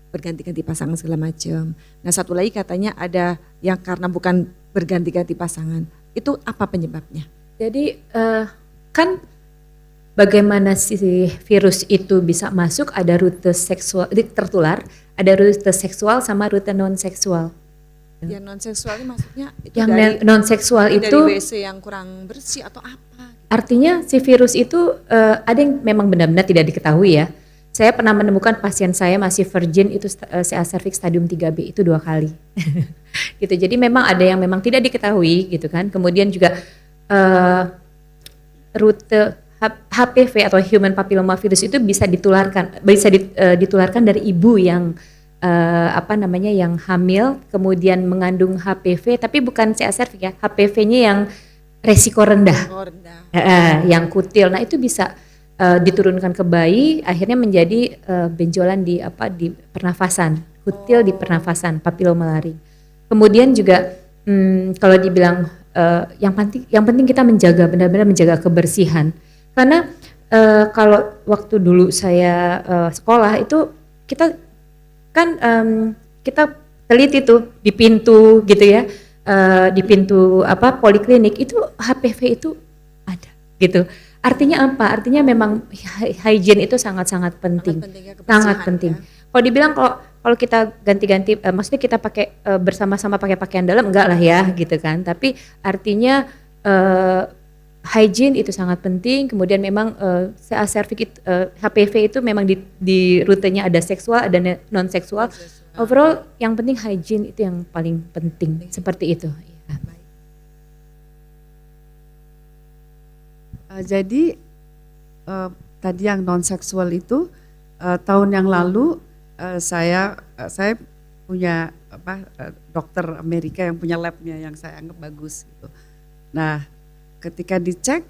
berganti-ganti pasangan segala macam. Nah satu lagi katanya ada yang karena bukan berganti-ganti pasangan. Itu apa penyebabnya? Jadi kan bagaimana si virus itu bisa masuk, ada rute seksual tertular, ada rute seksual sama rute non seksual. Yang non seksual ini maksudnya itu Yang dari non seksual dari itu WC yang kurang bersih atau apa? artinya si virus itu ada yang memang benar-benar tidak diketahui ya. Saya pernah menemukan pasien saya masih virgin itu CA cervix stadium 3B itu 2 kali. Gitu. Jadi memang ada yang memang tidak diketahui gitu kan. Kemudian juga rute HPV atau human papilloma virus itu bisa ditularkan dari ibu yang yang hamil kemudian mengandung HPV, tapi bukan CA cervix ya, HPV-nya yang resiko rendah. Oh, rendah. Yang kutil. Nah, itu bisa diturunkan ke bayi, akhirnya menjadi benjolan di pernafasan, kutil di pernafasan, papilloma laring. Kemudian juga kalau dibilang yang penting kita benar-benar menjaga kebersihan. Karena kalau waktu dulu saya sekolah itu kita kan kita teliti tuh di pintu gitu ya, di pintu poliklinik itu HPV itu ada gitu. Artinya apa? Artinya memang hygiene itu sangat-sangat penting, sangat penting. Ya. Kalau dibilang kalau kita ganti-ganti, maksudnya kita pakai bersama-sama pakai pakaian dalam enggak lah ya gitu kan. Tapi artinya hygiene itu sangat penting. Kemudian memang CA cervix HPV itu memang di rutenya ada seksual, ada non seksual. Overall yang penting hygiene itu yang paling penting. Seperti itu. Ya. Jadi tadi yang non seksual itu tahun yang lalu saya punya dokter Amerika yang punya labnya yang saya anggap bagus gitu. Nah, ketika dicek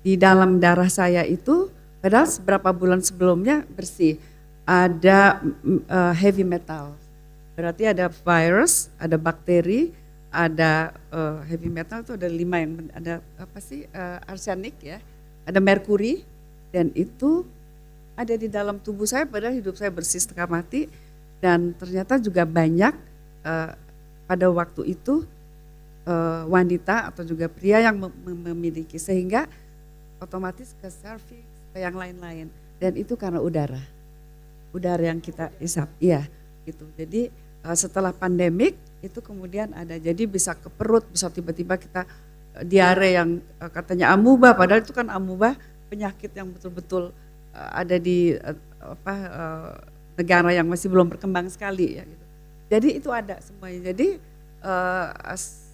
di dalam darah saya itu, padahal beberapa bulan sebelumnya bersih, ada heavy metal. Berarti ada virus, ada bakteri, ada heavy metal itu ada 5 yang ada arsenik ya, ada merkuri, dan itu ada di dalam tubuh saya padahal hidup saya bersih setengah mati, dan ternyata juga banyak pada waktu itu wanita atau juga pria yang memiliki, sehingga otomatis ke cervix, ke yang lain-lain, dan itu karena udara yang kita isap, iya gitu. Jadi setelah pandemik itu kemudian ada, jadi bisa ke perut, bisa tiba-tiba kita diare yang katanya amuba, padahal itu kan amuba penyakit yang betul-betul ada di negara yang masih belum berkembang sekali ya gitu. Jadi itu ada semuanya. Jadi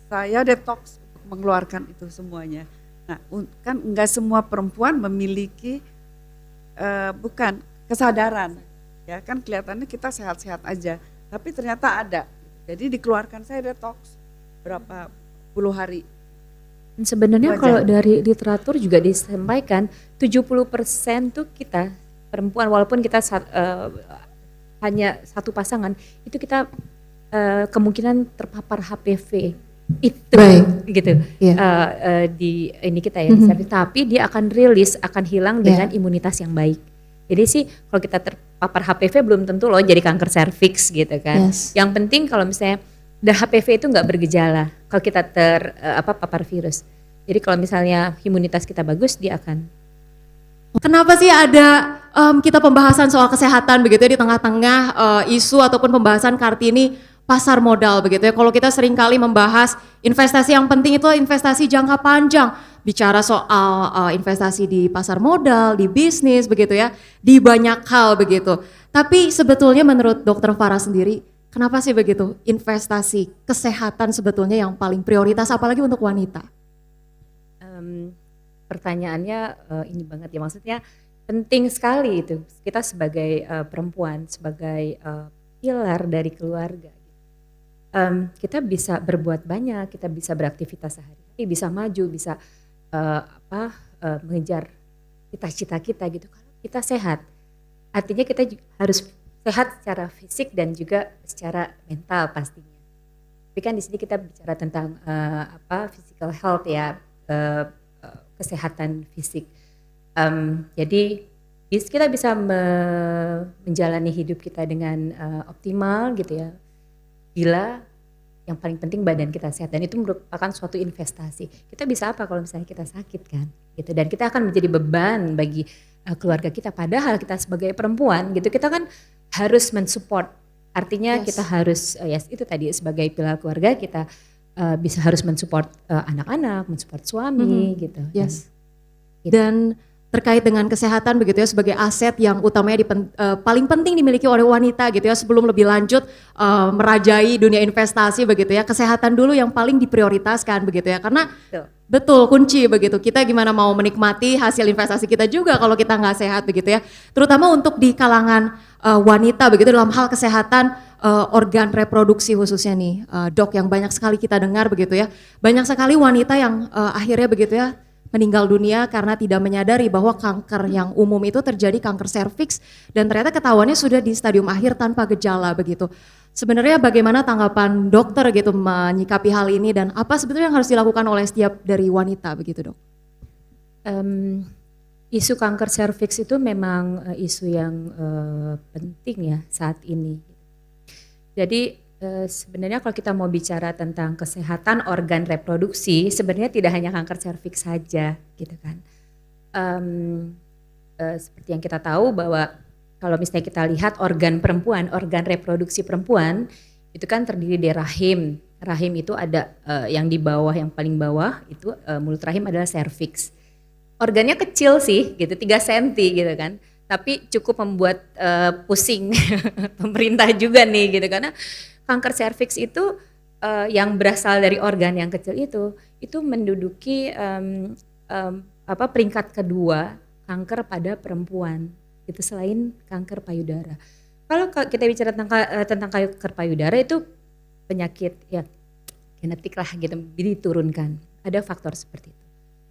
saya detox untuk mengeluarkan itu semuanya. Nah, kan enggak semua perempuan memiliki bukan kesadaran, ya kan kelihatannya kita sehat-sehat aja, tapi ternyata ada. Jadi dikeluarkan saya detox berapa puluh hari. Sebenarnya kalau dari literatur juga disampaikan 70% tuh kita perempuan, walaupun kita hanya satu pasangan, itu kita kemungkinan terpapar HPV itu gitu. Di ini kita ya, di cervix, tapi dia akan rilis, akan hilang dengan imunitas yang baik. Jadi sih kalau kita terpapar HPV belum tentu loh jadi kanker serviks gitu kan. Yang penting kalau misalnya HPV itu nggak bergejala kalau kita terpapar virus. Jadi kalau misalnya imunitas kita bagus, dia akan. Kenapa sih ada kita pembahasan soal kesehatan begitu ya di tengah-tengah isu ataupun pembahasan Kartini pasar modal begitu ya. Kalau kita seringkali membahas investasi yang penting itu investasi jangka panjang. Bicara soal investasi di pasar modal, di bisnis begitu ya, di banyak hal begitu. Tapi sebetulnya menurut Dr. Farah sendiri, kenapa sih begitu investasi kesehatan sebetulnya yang paling prioritas apalagi untuk wanita? Pertanyaannya ini banget ya, maksudnya penting sekali itu kita sebagai perempuan, sebagai pilar dari keluarga. kita bisa berbuat banyak, kita bisa beraktivitas sehari-hari, bisa maju, bisa mengejar cita-cita kita gitu. Kalau kita sehat, artinya kita harus sehat secara fisik dan juga secara mental pastinya. Tapi kan di sini kita bicara tentang physical health ya, kesehatan fisik. Jadi kita bisa menjalani hidup kita dengan optimal gitu ya. Bila yang paling penting badan kita sehat, dan itu merupakan suatu investasi. Kita bisa apa kalau misalnya kita sakit kan gitu, dan kita akan menjadi beban bagi keluarga kita, padahal kita sebagai perempuan gitu kita kan harus mensupport, artinya kita harus itu tadi sebagai pilar keluarga kita harus mensupport anak-anak, mensupport suami gitu. Dan terkait dengan kesehatan begitu ya, sebagai aset yang utamanya paling penting dimiliki oleh wanita gitu ya, sebelum lebih lanjut merajai dunia investasi begitu ya, kesehatan dulu yang paling diprioritaskan begitu ya, karena betul kunci begitu, kita gimana mau menikmati hasil investasi kita juga kalau kita nggak sehat begitu ya, terutama untuk di kalangan wanita begitu dalam hal kesehatan organ reproduksi khususnya nih dok, yang banyak sekali kita dengar begitu ya, banyak sekali wanita yang akhirnya begitu ya meninggal dunia karena tidak menyadari bahwa kanker yang umum itu terjadi kanker serviks, dan ternyata ketahuannya sudah di stadium akhir tanpa gejala begitu. Sebenarnya bagaimana tanggapan dokter gitu menyikapi hal ini, dan apa sebetulnya yang harus dilakukan oleh setiap dari wanita begitu dok? Isu kanker serviks itu memang isu yang penting ya saat ini. Jadi sebenarnya kalau kita mau bicara tentang kesehatan organ reproduksi, sebenarnya tidak hanya kanker serviks saja gitu kan. Seperti yang kita tahu bahwa kalau misalnya kita lihat organ perempuan, organ reproduksi perempuan itu kan terdiri dari rahim. Rahim itu ada yang di bawah, yang paling bawah itu mulut rahim adalah serviks. Organnya kecil sih gitu, 3 cm gitu kan. Tapi cukup membuat pusing pemerintah juga nih gitu, karena kanker serviks itu yang berasal dari organ yang kecil itu menduduki peringkat kedua kanker pada perempuan itu selain kanker payudara. Kalau kita bicara tentang kanker payudara itu penyakit ya genetik lah gitu, diturunkan. Ada faktor seperti itu.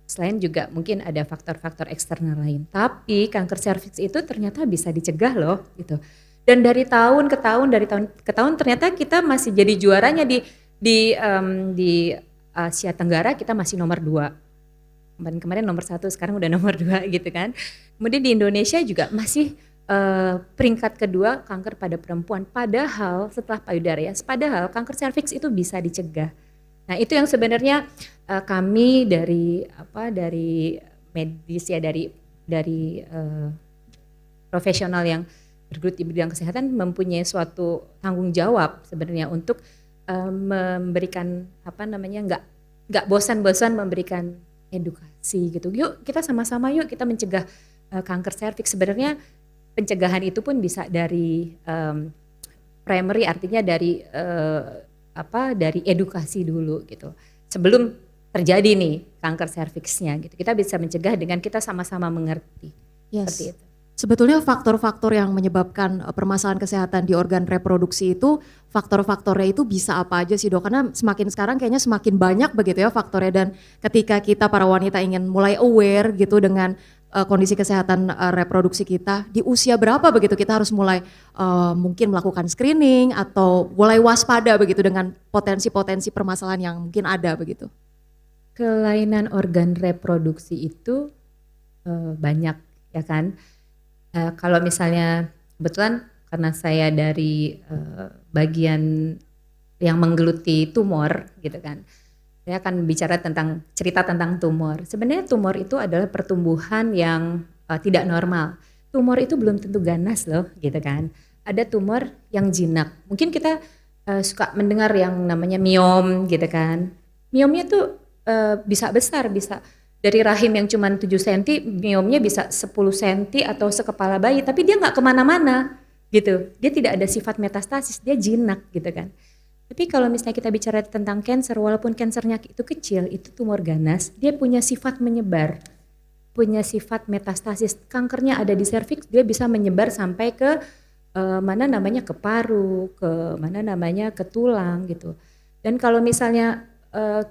Selain juga mungkin ada faktor-faktor eksternal lain. Tapi kanker serviks itu ternyata bisa dicegah loh gitu. Dan dari tahun ke tahun ternyata kita masih jadi juaranya di Asia Tenggara, kita masih nomor 2. Kemarin nomor 1, sekarang udah nomor 2 gitu kan. Kemudian di Indonesia juga masih peringkat kedua kanker pada perempuan. Padahal setelah payudara ya, padahal kanker serviks itu bisa dicegah. Nah itu yang sebenarnya kami dari medis ya, dari profesional yang bergelut di bidang kesehatan mempunyai suatu tanggung jawab sebenarnya untuk memberikan nggak bosan-bosan memberikan edukasi gitu. Yuk kita sama-sama yuk kita mencegah kanker serviks. Sebenarnya pencegahan itu pun bisa dari primary, artinya dari edukasi dulu gitu. Sebelum terjadi nih kanker serviksnya gitu. Kita bisa mencegah dengan kita sama-sama mengerti. Seperti itu. Sebetulnya faktor-faktor yang menyebabkan permasalahan kesehatan di organ reproduksi itu, faktor-faktornya itu bisa apa aja sih dok? Karena semakin sekarang kayaknya semakin banyak begitu ya faktornya, dan ketika kita para wanita ingin mulai aware gitu dengan kondisi kesehatan reproduksi kita, di usia berapa begitu kita harus mulai mungkin melakukan screening atau mulai waspada begitu dengan potensi-potensi permasalahan yang mungkin ada begitu? Kelainan organ reproduksi itu banyak ya kan. Kalau misalnya kebetulan karena saya dari bagian yang menggeluti tumor gitu kan, saya akan bicara cerita tentang tumor. Sebenarnya tumor itu adalah pertumbuhan yang tidak normal. Tumor itu belum tentu ganas loh gitu kan. Ada tumor yang jinak. Mungkin kita suka mendengar yang namanya miom gitu kan. Miomnya tuh bisa besar, bisa dari rahim yang cuma 7 cm, miomnya bisa 10 cm atau sekepala bayi, tapi dia nggak kemana-mana gitu. Dia tidak ada sifat metastasis, dia jinak gitu kan. Tapi kalau misalnya kita bicara tentang kanker, walaupun kankernya itu kecil, itu tumor ganas, dia punya sifat menyebar, punya sifat metastasis. Kankernya ada di serviks, dia bisa menyebar sampai ke mana namanya ke paru, ke mana namanya ke tulang gitu. Dan kalau misalnya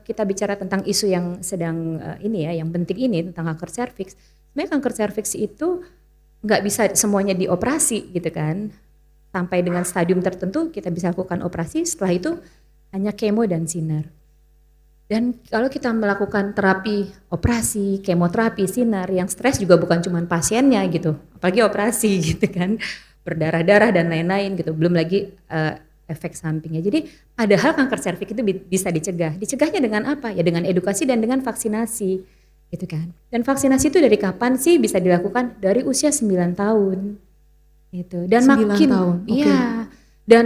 kita bicara tentang isu yang sedang ini ya, yang penting ini tentang kanker serviks, sebenarnya kanker serviks itu nggak bisa semuanya dioperasi gitu kan. Sampai dengan stadium tertentu kita bisa lakukan operasi, setelah itu hanya kemo dan sinar. Dan kalau kita melakukan terapi, operasi, kemoterapi, sinar, yang stres juga bukan cuma pasiennya gitu, apalagi operasi gitu kan, berdarah-darah dan lain-lain gitu, belum lagi efek sampingnya. Jadi padahal kanker serviks itu bisa dicegah. Dicegahnya dengan apa? Ya dengan edukasi dan dengan vaksinasi gitu kan. Dan vaksinasi itu dari kapan sih? Bisa dilakukan dari usia 9 tahun gitu. Dan 9 makin tahun, oke. iya. Dan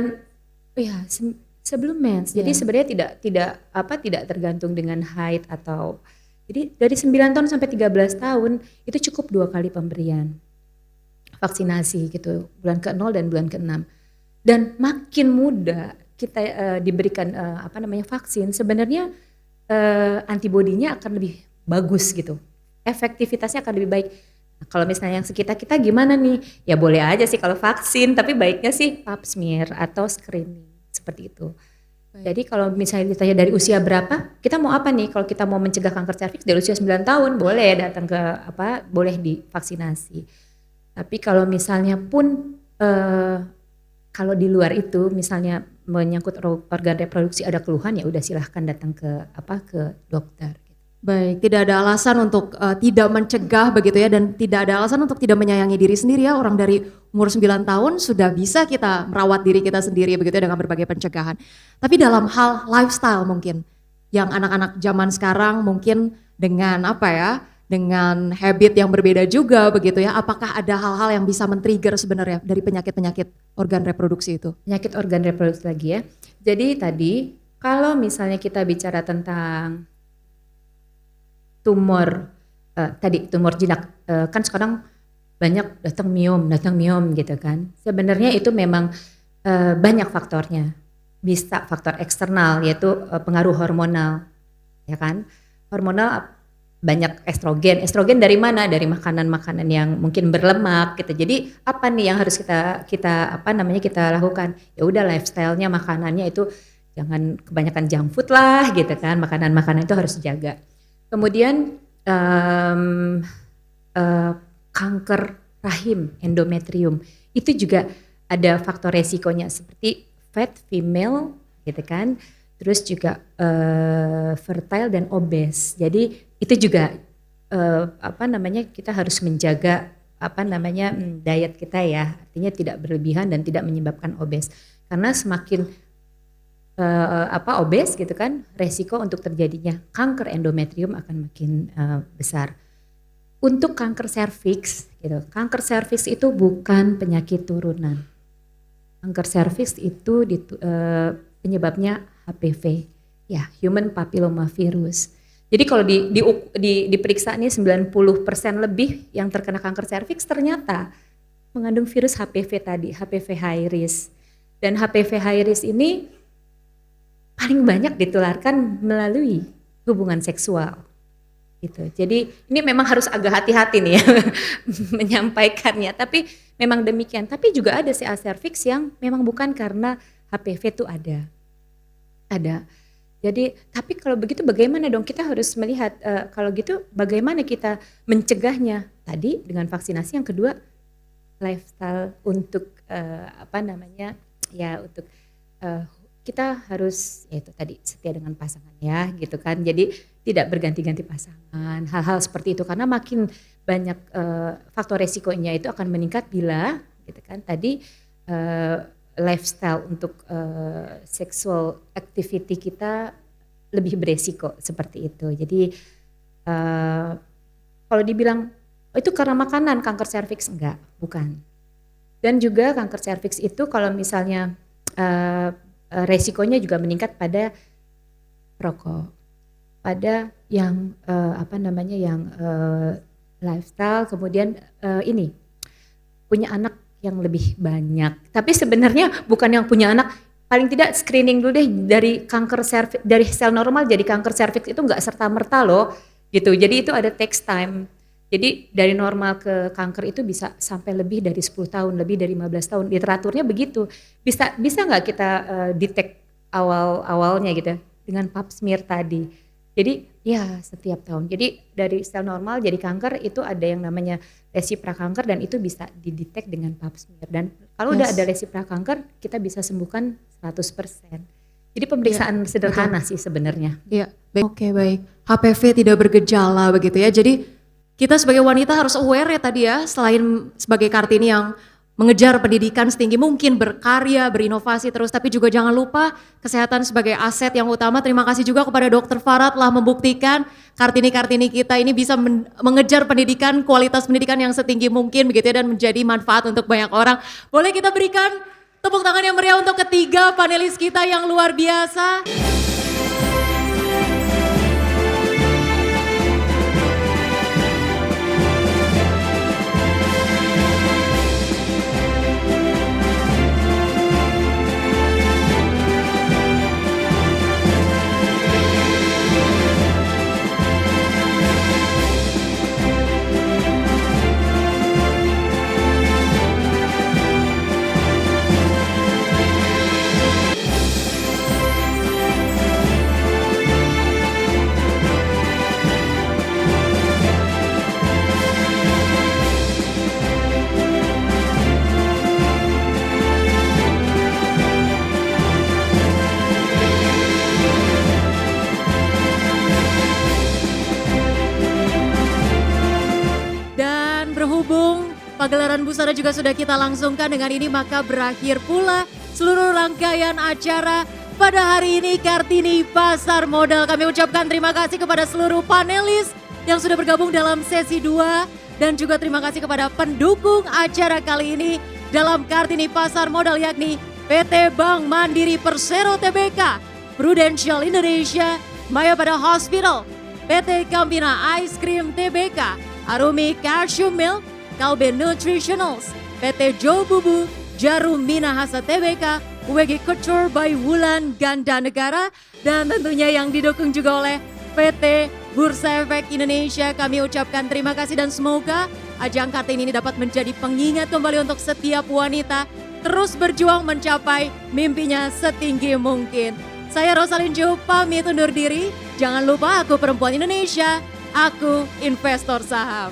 ya sebelum mens. Jadi Iya. sebenarnya tidak tergantung dengan haid atau, jadi dari 9 tahun sampai 13 tahun itu cukup 2 kali pemberian vaksinasi gitu, bulan ke-0 dan bulan ke-6. Dan makin muda kita diberikan vaksin, sebenarnya antibodinya akan lebih bagus gitu. Efektivitasnya akan lebih baik. Nah, kalau misalnya yang sekitar kita gimana nih? Ya boleh aja sih kalau vaksin, tapi baiknya sih pap smear atau screening seperti itu. Jadi kalau misalnya ditanya dari usia berapa, kita mau apa nih? Kalau kita mau mencegah kanker serviks dari usia 9 tahun, boleh datang ke boleh divaksinasi. Tapi kalau misalnya pun kalau di luar itu misalnya menyangkut organ reproduksi ada keluhan, ya udah silahkan datang ke dokter. Baik, tidak ada alasan untuk tidak mencegah begitu ya, dan tidak ada alasan untuk tidak menyayangi diri sendiri ya. Orang dari umur 9 tahun sudah bisa kita merawat diri kita sendiri begitu ya, dengan berbagai pencegahan. Tapi dalam hal lifestyle mungkin, yang anak-anak zaman sekarang mungkin dengan dengan habit yang berbeda juga begitu ya. Apakah ada hal-hal yang bisa men-trigger sebenarnya dari penyakit-penyakit organ reproduksi itu? Penyakit organ reproduksi lagi ya. Jadi tadi kalau misalnya kita bicara tentang tumor tumor jinak, kan sekarang banyak datang miom gitu kan. Sebenarnya itu memang banyak faktornya. Bisa faktor eksternal yaitu pengaruh hormonal, ya kan. Hormonal banyak estrogen. Estrogen dari mana? Dari makanan-makanan yang mungkin berlemak gitu. Jadi apa nih yang harus kita lakukan? Ya udah lifestyle-nya, makanannya itu jangan kebanyakan junk food lah gitu kan. Makanan-makanan itu harus dijaga. Kemudian kanker rahim, endometrium, itu juga ada faktor resikonya seperti fat, female gitu kan, terus juga fertile dan obes. Jadi itu juga kita harus menjaga diet kita ya, artinya tidak berlebihan dan tidak menyebabkan obes. Karena semakin obes gitu kan, resiko untuk terjadinya kanker endometrium akan makin besar. Untuk kanker serviks gitu, kanker serviks itu bukan penyakit turunan. Kanker serviks itu penyebabnya HPV, ya, human papilloma virus. Jadi kalau diperiksa nih 90% lebih yang terkena kanker serviks ternyata mengandung virus HPV tadi, HPV high risk. Dan HPV high risk ini paling banyak ditularkan melalui hubungan seksual gitu. Jadi ini memang harus agak hati-hati nih ya menyampaikannya, tapi memang demikian. Tapi juga ada CA cervix yang memang bukan karena HPV itu ada. Jadi tapi kalau begitu bagaimana dong, kita harus melihat kalau gitu bagaimana kita mencegahnya. Tadi dengan vaksinasi, yang kedua lifestyle untuk untuk kita harus yaitu tadi setia dengan pasangan ya gitu kan. Jadi tidak berganti-ganti pasangan, hal-hal seperti itu, karena makin banyak faktor resikonya itu akan meningkat bila gitu kan tadi lifestyle untuk sexual activity kita lebih beresiko seperti itu. Jadi kalau dibilang itu karena makanan kanker serviks, enggak, bukan. Dan juga kanker serviks itu kalau misalnya resikonya juga meningkat pada rokok, pada yang lifestyle, kemudian ini punya anak yang lebih banyak. Tapi sebenarnya bukan yang punya anak, paling tidak screening dulu deh dari kanker serviks, dari sel normal jadi kanker serviks itu enggak serta merta loh gitu. Jadi itu ada takes time. Jadi dari normal ke kanker itu bisa sampai lebih dari 10 tahun, lebih dari 15 tahun. Literaturnya begitu. Bisa nggak kita detect awalnya gitu dengan pap smear tadi. Jadi ya setiap tahun. Jadi dari sel normal jadi kanker itu ada yang namanya lesi prakanker dan itu bisa didetek dengan pap smear. Dan kalau udah ada lesi prakanker kita bisa sembuhkan 100%. Jadi pemeriksaan sederhana sih sebenarnya. Iya, baik. Oke, baik. HPV tidak bergejala begitu ya. Jadi kita sebagai wanita harus aware ya tadi ya, selain sebagai Kartini yang mengejar pendidikan setinggi mungkin, berkarya, berinovasi terus, tapi juga jangan lupa kesehatan sebagai aset yang utama. Terima kasih juga kepada Dr. Farah telah membuktikan Kartini-Kartini kita ini bisa mengejar pendidikan, kualitas pendidikan yang setinggi mungkin begitu ya, dan menjadi manfaat untuk banyak orang. Boleh kita berikan tepuk tangan yang meriah untuk ketiga panelis kita yang luar biasa. Berhubung pagelaran busana juga sudah kita langsungkan dengan ini, maka berakhir pula seluruh rangkaian acara pada hari ini Kartini Pasar Modal. Kami ucapkan terima kasih kepada seluruh panelis yang sudah bergabung dalam sesi 2 dan juga terima kasih kepada pendukung acara kali ini dalam Kartini Pasar Modal, yakni PT Bank Mandiri Persero Tbk, Prudential Indonesia, Mayapada Hospital, PT Campina Ice Cream Tbk, Arumi Calcium Milk, Kalbe Nutritionals, PT Jo Bubu, Jarum Minahasa Tbk, UWG Couture by Wulan Ganda Negara, dan tentunya yang didukung juga oleh PT Bursa Efek Indonesia. Kami ucapkan terima kasih dan semoga ajang Kartini ini dapat menjadi pengingat kembali untuk setiap wanita terus berjuang mencapai mimpinya setinggi mungkin. Saya Rosalyn Ju pamit undur diri. Jangan lupa aku perempuan Indonesia, aku investor saham.